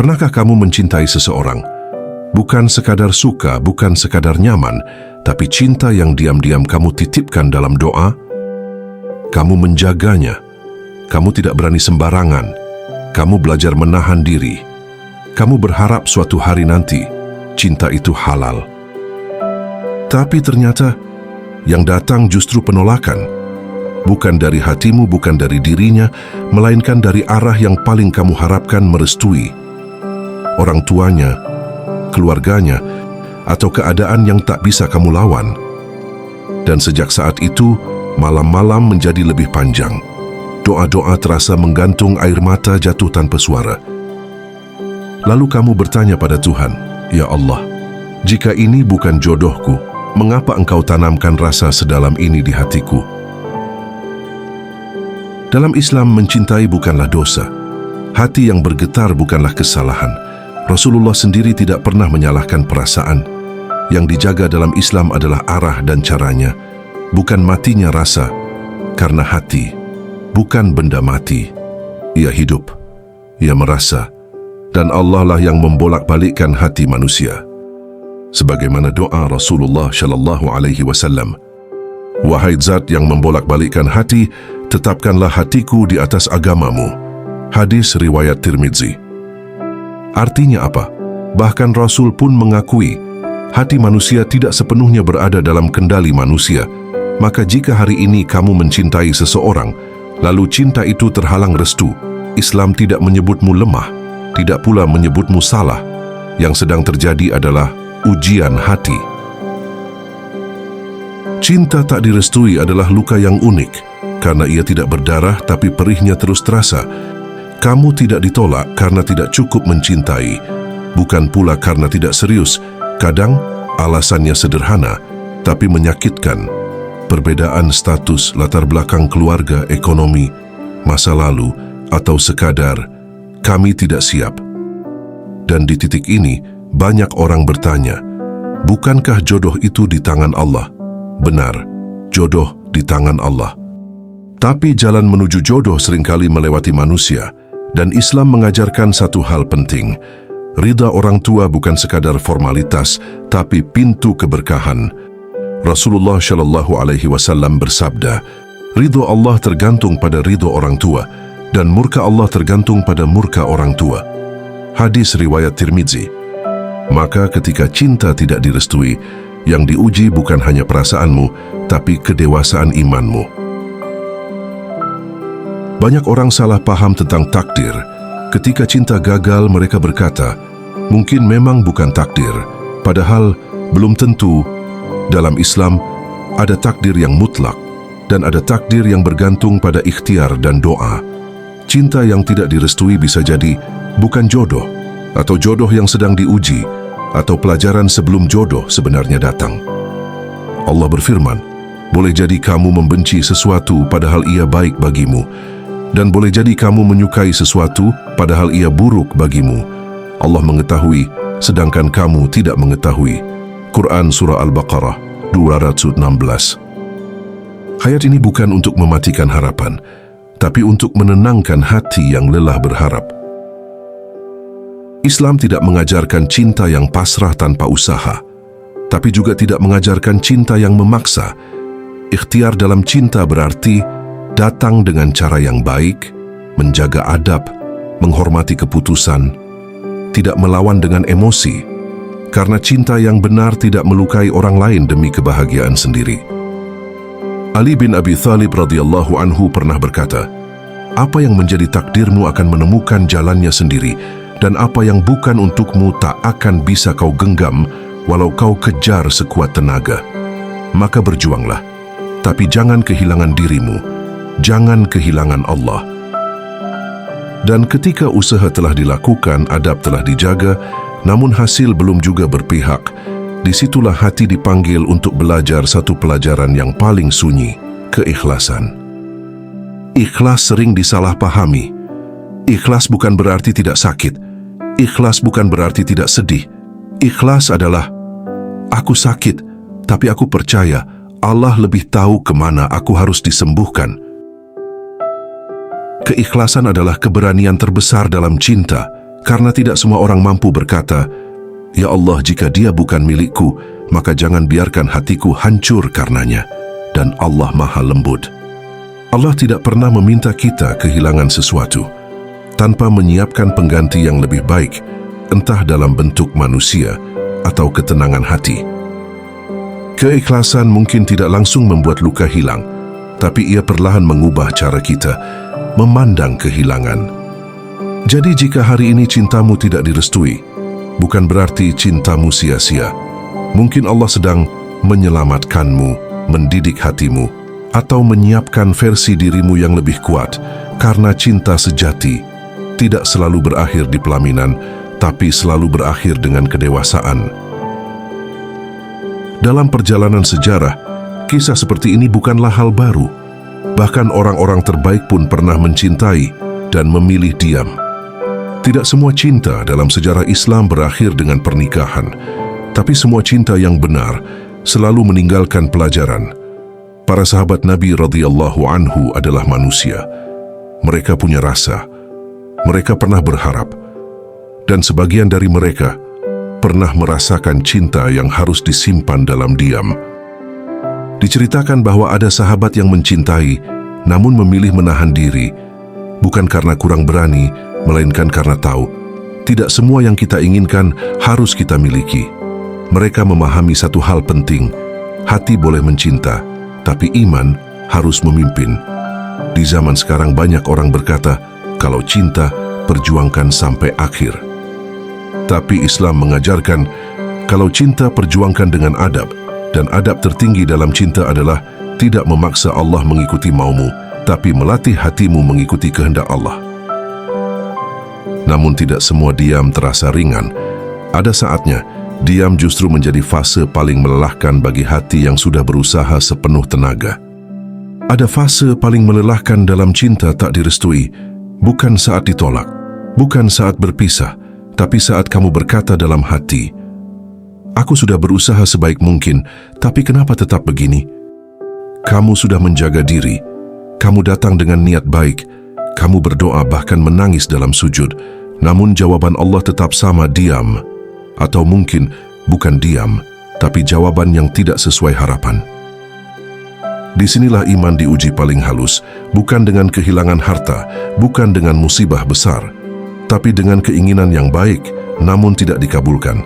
Pernahkah kamu mencintai seseorang? Bukan sekadar suka, bukan sekadar nyaman, tapi cinta yang diam-diam kamu titipkan dalam doa. Kamu menjaganya. Kamu tidak berani sembarangan. Kamu belajar menahan diri. Kamu berharap suatu hari nanti cinta itu halal. Tapi ternyata yang datang justru penolakan. Bukan dari hatimu, bukan dari dirinya, melainkan dari arah yang paling kamu harapkan merestui. Orang tuanya, keluarganya, atau keadaan yang tak bisa kamu lawan. Dan sejak saat itu, malam-malam menjadi lebih panjang. Doa-doa terasa menggantung, air mata jatuh tanpa suara. Lalu kamu bertanya pada Tuhan, "Ya Allah, jika ini bukan jodohku, mengapa Engkau tanamkan rasa sedalam ini di hatiku?" Dalam Islam, mencintai bukanlah dosa. Hati yang bergetar bukanlah kesalahan. Rasulullah sendiri tidak pernah menyalahkan perasaan. Yang dijaga dalam Islam adalah arah dan caranya, bukan matinya rasa, karena hati bukan benda mati. Ia hidup, ia merasa, dan Allah lah yang membolak-balikkan hati manusia. Sebagaimana doa Rasulullah Shallallahu Alaihi Wasallam, "Wahai Zat yang membolak-balikkan hati, tetapkanlah hatiku di atas agamamu." Hadis riwayat Tirmidzi. Artinya apa? Bahkan Rasul pun mengakui, hati manusia tidak sepenuhnya berada dalam kendali manusia. Maka jika hari ini kamu mencintai seseorang, lalu cinta itu terhalang restu, Islam tidak menyebutmu lemah, tidak pula menyebutmu salah. Yang sedang terjadi adalah ujian hati. Cinta tak direstui adalah luka yang unik, karena ia tidak berdarah tapi perihnya terus terasa. Kamu tidak ditolak karena tidak cukup mencintai, bukan pula karena tidak serius. Kadang alasannya sederhana, tapi menyakitkan. Perbedaan status, latar belakang keluarga, ekonomi, masa lalu, atau sekadar kami tidak siap. Dan di titik ini, banyak orang bertanya, bukankah jodoh itu di tangan Allah? Benar, jodoh di tangan Allah. Tapi jalan menuju jodoh seringkali melewati manusia. Dan Islam mengajarkan satu hal penting. Ridha orang tua bukan sekadar formalitas, tapi pintu keberkahan. Rasulullah Shallallahu Alaihi Wasallam bersabda, "Ridha Allah tergantung pada ridha orang tua, dan murka Allah tergantung pada murka orang tua." Hadis riwayat Tirmidzi. Maka ketika cinta tidak direstui, yang diuji bukan hanya perasaanmu, tapi kedewasaan imanmu. Banyak orang salah paham tentang takdir. Ketika cinta gagal, mereka berkata, mungkin memang bukan takdir. Padahal belum tentu. Dalam Islam, ada takdir yang mutlak dan ada takdir yang bergantung pada ikhtiar dan doa. Cinta yang tidak direstui bisa jadi bukan jodoh, atau jodoh yang sedang diuji, atau pelajaran sebelum jodoh sebenarnya datang. Allah berfirman, boleh jadi kamu membenci sesuatu padahal ia baik bagimu, dan boleh jadi kamu menyukai sesuatu padahal ia buruk bagimu. Allah mengetahui, sedangkan kamu tidak mengetahui. Quran Surah Al-Baqarah 216. Ayat ini bukan untuk mematikan harapan, tapi untuk menenangkan hati yang lelah berharap. Islam tidak mengajarkan cinta yang pasrah tanpa usaha, tapi juga tidak mengajarkan cinta yang memaksa. Ikhtiar dalam cinta berarti datang dengan cara yang baik, menjaga adab, menghormati keputusan, tidak melawan dengan emosi, karena cinta yang benar tidak melukai orang lain demi kebahagiaan sendiri. Ali bin Abi Thalib radhiyallahu anhu pernah berkata, apa yang menjadi takdirmu akan menemukan jalannya sendiri, dan apa yang bukan untukmu tak akan bisa kau genggam walau kau kejar sekuat tenaga. Maka berjuanglah, tapi jangan kehilangan dirimu. Jangan kehilangan Allah. Dan ketika usaha telah dilakukan, adab telah dijaga, namun hasil belum juga berpihak, disitulah hati dipanggil untuk belajar satu pelajaran yang paling sunyi, keikhlasan. Ikhlas sering disalahpahami. Ikhlas bukan berarti tidak sakit. Ikhlas bukan berarti tidak sedih. Ikhlas adalah, aku sakit, tapi aku percaya Allah lebih tahu kemana aku harus disembuhkan. Keikhlasan adalah keberanian terbesar dalam cinta, Karena tidak semua orang mampu berkata, "Ya Allah, jika dia bukan milikku, maka jangan biarkan hatiku hancur karenanya." Dan Allah Maha Lembut. Allah tidak pernah meminta kita kehilangan sesuatu tanpa menyiapkan pengganti yang lebih baik, entah dalam bentuk manusia atau ketenangan hati. Keikhlasan mungkin tidak langsung membuat luka hilang, tapi ia perlahan mengubah cara kita memandang kehilangan. Jadi jika hari ini cintamu tidak direstui, bukan berarti cintamu sia-sia. Mungkin Allah sedang menyelamatkanmu, mendidik hatimu, atau menyiapkan versi dirimu yang lebih kuat, karena cinta sejati tidak selalu berakhir di pelaminan, tapi selalu berakhir dengan kedewasaan. Dalam perjalanan sejarah, kisah seperti ini bukanlah hal baru. Bahkan orang-orang terbaik pun pernah mencintai dan memilih diam. Tidak semua cinta dalam sejarah Islam berakhir dengan pernikahan, tapi semua cinta yang benar selalu meninggalkan pelajaran. Para sahabat Nabi radhiyallahu anhu adalah manusia. Mereka punya rasa, mereka pernah berharap, dan sebagian dari mereka pernah merasakan cinta yang harus disimpan dalam diam. Diceritakan bahwa ada sahabat yang mencintai, namun memilih menahan diri, bukan karena kurang berani, melainkan karena tahu, tidak semua yang kita inginkan harus kita miliki. Mereka memahami satu hal penting, hati boleh mencinta, tapi iman harus memimpin. Di zaman sekarang banyak orang berkata, kalau cinta, perjuangkan sampai akhir. Tapi Islam mengajarkan, kalau cinta perjuangkan dengan adab, dan adab tertinggi dalam cinta adalah tidak memaksa Allah mengikuti maumu, tapi melatih hatimu mengikuti kehendak Allah. Namun tidak semua diam terasa ringan. Ada saatnya, diam justru menjadi fase paling melelahkan bagi hati yang sudah berusaha sepenuh tenaga. Ada fase paling melelahkan dalam cinta tak direstui, bukan saat ditolak, bukan saat berpisah, tapi saat kamu berkata dalam hati, "Aku sudah berusaha sebaik mungkin, tapi kenapa tetap begini?" Kamu sudah menjaga diri, kamu datang dengan niat baik, kamu berdoa bahkan menangis dalam sujud, namun jawaban Allah tetap sama, diam. Atau mungkin bukan diam, tapi jawaban yang tidak sesuai harapan. Disinilah iman diuji paling halus, bukan dengan kehilangan harta, bukan dengan musibah besar, tapi dengan keinginan yang baik, namun tidak dikabulkan.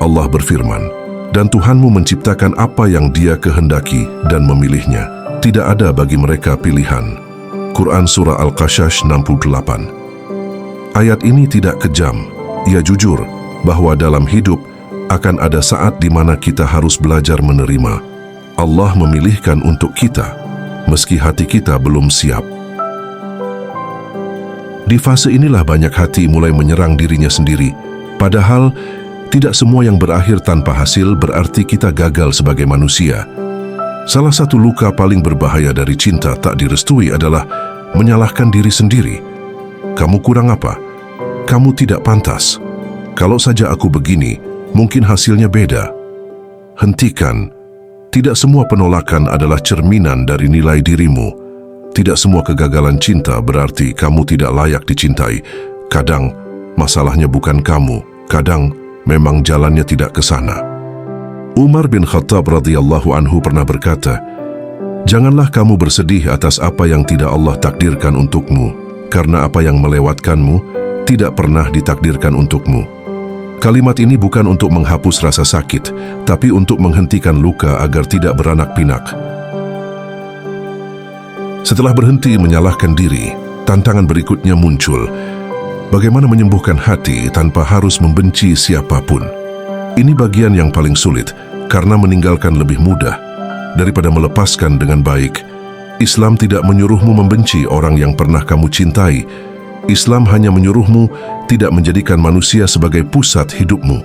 Allah berfirman, "Dan Tuhanmu menciptakan apa yang Dia kehendaki dan memilihnya. Tidak ada bagi mereka pilihan." Quran Surah Al-Qasas 68. Ayat ini tidak kejam, ia jujur bahwa dalam hidup akan ada saat di mana kita harus belajar menerima. Allah memilihkan untuk kita, meski hati kita belum siap. Di fase inilah banyak hati mulai menyerang dirinya sendiri. Padahal, tidak semua yang berakhir tanpa hasil berarti kita gagal sebagai manusia. Salah satu luka paling berbahaya dari cinta tak direstui adalah menyalahkan diri sendiri. Kamu kurang apa? Kamu tidak pantas. Kalau saja aku begini, mungkin hasilnya beda. Hentikan. Tidak semua penolakan adalah cerminan dari nilai dirimu. Tidak semua kegagalan cinta berarti kamu tidak layak dicintai. Kadang, masalahnya bukan kamu. Kadang, memang jalannya tidak ke sana. Umar bin Khattab radhiyallahu anhu pernah berkata, "Janganlah kamu bersedih atas apa yang tidak Allah takdirkan untukmu, karena apa yang melewatkanmu tidak pernah ditakdirkan untukmu." Kalimat ini bukan untuk menghapus rasa sakit, tapi untuk menghentikan luka agar tidak beranak pinak. Setelah berhenti menyalahkan diri, tantangan berikutnya muncul. Bagaimana menyembuhkan hati tanpa harus membenci siapapun? Ini bagian yang paling sulit, karena meninggalkan lebih mudah daripada melepaskan dengan baik. Islam tidak menyuruhmu membenci orang yang pernah kamu cintai. Islam hanya menyuruhmu tidak menjadikan manusia sebagai pusat hidupmu.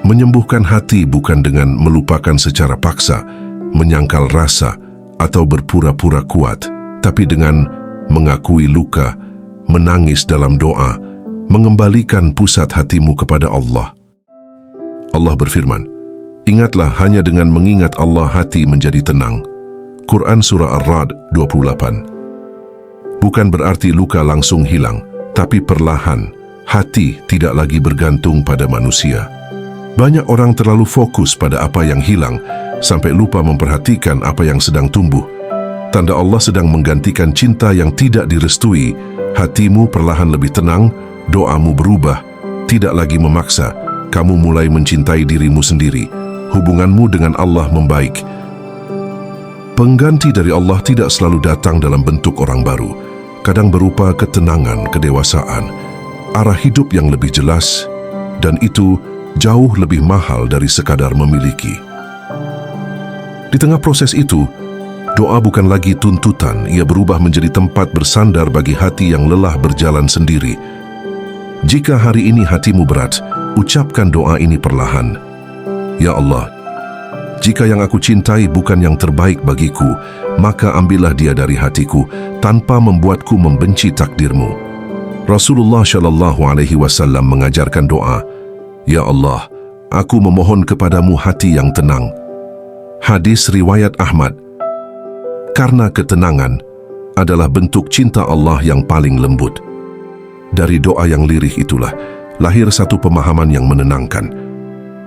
Menyembuhkan hati bukan dengan melupakan secara paksa, menyangkal rasa, atau berpura-pura kuat, tapi dengan mengakui luka, menangis dalam doa, mengembalikan pusat hatimu kepada Allah. Allah berfirman, "Ingatlah hanya dengan mengingat Allah hati menjadi tenang." Quran Surah Ar-Ra'd 28. Bukan berarti luka langsung hilang, tapi perlahan, hati tidak lagi bergantung pada manusia. Banyak orang terlalu fokus pada apa yang hilang sampai lupa memperhatikan apa yang sedang tumbuh. Tanda Allah sedang menggantikan cinta yang tidak direstui. Hatimu perlahan lebih tenang, doamu berubah, tidak lagi memaksa. Kamu mulai mencintai dirimu sendiri. Hubunganmu dengan Allah membaik. Pengganti dari Allah tidak selalu datang dalam bentuk orang baru. Kadang berupa ketenangan, kedewasaan, arah hidup yang lebih jelas, dan itu jauh lebih mahal dari sekadar memiliki. Di tengah proses itu, doa bukan lagi tuntutan, ia berubah menjadi tempat bersandar bagi hati yang lelah berjalan sendiri. Jika hari ini hatimu berat, ucapkan doa ini perlahan. Ya Allah, jika yang aku cintai bukan yang terbaik bagiku, maka ambillah dia dari hatiku tanpa membuatku membenci takdirmu. Rasulullah SAW mengajarkan doa, Ya Allah, aku memohon kepadamu hati yang tenang. Hadis riwayat Ahmad. Karena ketenangan adalah bentuk cinta Allah yang paling lembut. Dari doa yang lirih itulah lahir satu pemahaman yang menenangkan,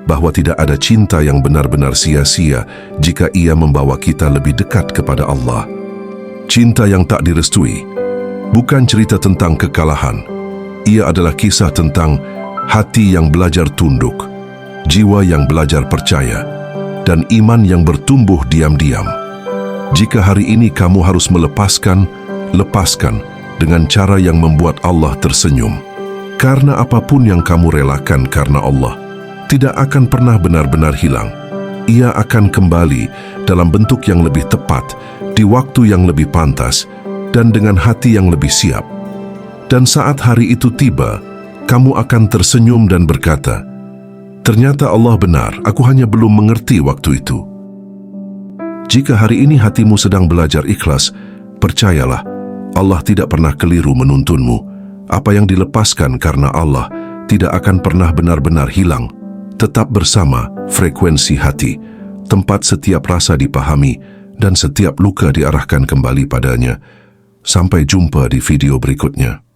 bahwa tidak ada cinta yang benar-benar sia-sia jika ia membawa kita lebih dekat kepada Allah. Cinta yang tak direstui bukan cerita tentang kekalahan. Ia adalah kisah tentang hati yang belajar tunduk, jiwa yang belajar percaya, dan iman yang bertumbuh diam-diam. Jika hari ini kamu harus lepaskan dengan cara yang membuat Allah tersenyum. Karena apapun yang kamu relakan karena Allah tidak akan pernah benar-benar hilang. Ia akan kembali dalam bentuk yang lebih tepat, di waktu yang lebih pantas, dan dengan hati yang lebih siap. Dan saat hari itu tiba, kamu akan tersenyum dan berkata, ternyata Allah benar, aku hanya belum mengerti waktu itu. Jika hari ini hatimu sedang belajar ikhlas, percayalah, Allah tidak pernah keliru menuntunmu. Apa yang dilepaskan karena Allah tidak akan pernah benar-benar hilang. Tetap bersama frekuensi hati, tempat setiap rasa dipahami dan setiap luka diarahkan kembali padanya. Sampai jumpa di video berikutnya.